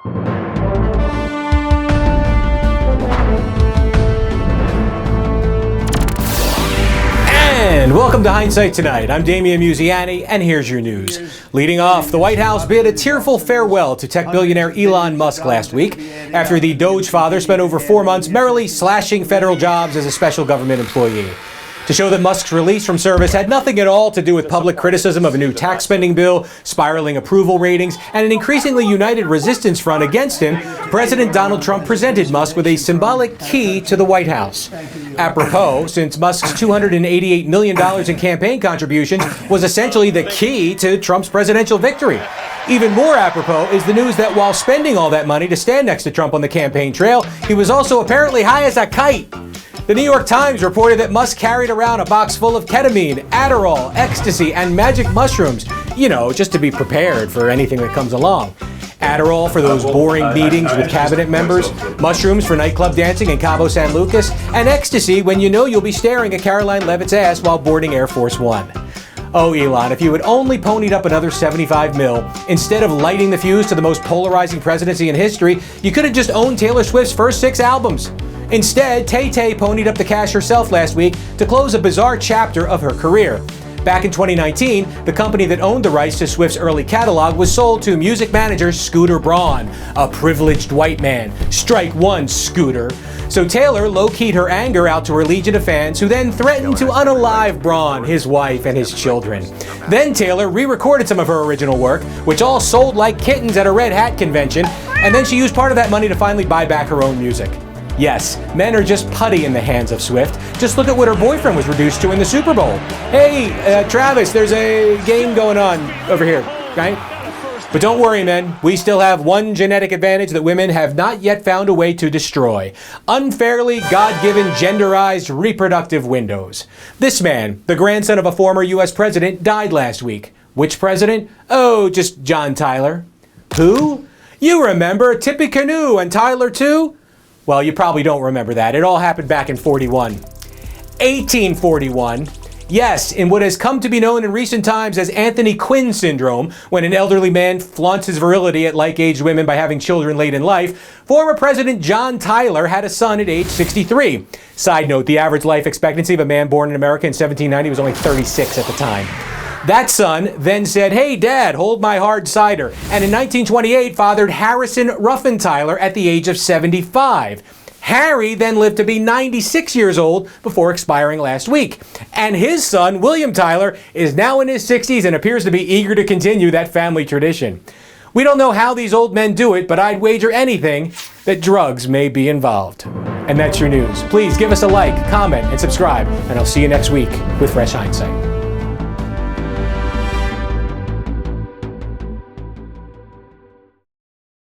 And welcome to Hindsight Tonight. I'm Damian Muziani, and here's your news. Leading off, the White House bid a tearful farewell to tech billionaire Elon Musk last week after the Doge father spent over 4 months merrily slashing federal jobs as a special government employee. To show that Musk's release from service had nothing at all to do with public criticism of a new tax spending bill, spiraling approval ratings, and an increasingly united resistance front against him, President Donald Trump presented Musk with a symbolic key to the White House. Apropos, since Musk's $288 million in campaign contributions was essentially the key to Trump's presidential victory. Even more apropos is the news that while spending all that money to stand next to Trump on the campaign trail, he was also apparently high as a kite. The New York Times reported that Musk carried around a box full of ketamine, Adderall, ecstasy, and magic mushrooms, just to be prepared for anything that comes along. Adderall for those boring meetings with cabinet members, mushrooms for nightclub dancing in Cabo San Lucas, and ecstasy when you know you'll be staring at Caroline Leavitt's ass while boarding Air Force One. Oh, Elon, if you had only ponied up another 75 mil, instead of lighting the fuse to the most polarizing presidency in history, you could have just owned Taylor Swift's first 6 albums. Instead, Tay-Tay ponied up the cash herself last week to close a bizarre chapter of her career. Back in 2019, the company that owned the rights to Swift's early catalog was sold to music manager Scooter Braun, a privileged white man. Strike one, Scooter. So Taylor low-keyed her anger out to her legion of fans, who then threatened to unalive Braun, his wife, and his children. Then Taylor re-recorded some of her original work, which all sold like kittens at a Red Hat convention, and then she used part of that money to finally buy back her own music. Yes, men are just putty in the hands of Swift. Just look at what her boyfriend was reduced to in the Super Bowl. Hey, Travis, there's a game going on over here, right? But don't worry, men. We still have one genetic advantage that women have not yet found a way to destroy. Unfairly God-given genderized reproductive windows. This man, the grandson of a former U.S. president, died last week. Which president? Oh, just John Tyler. Who? You remember Tippecanoe and Tyler too? Well, you probably don't remember that. It all happened back in 1841. Yes, in what has come to be known in recent times as Anthony Quinn syndrome, when an elderly man flaunts his virility at like-aged women by having children late in life, former President John Tyler had a son at age 63. Side note, the average life expectancy of a man born in America in 1790 was only 36 at the time. That son then said, "Hey, Dad, hold my hard cider," and in 1928 fathered Harrison Ruffin Tyler at the age of 75. Harry then lived to be 96 years old before expiring last week. And his son, William Tyler, is now in his 60s and appears to be eager to continue that family tradition. We don't know how these old men do it, but I'd wager anything that drugs may be involved. And that's your news. Please give us a like, comment, and subscribe, and I'll see you next week with Fresh Hindsight.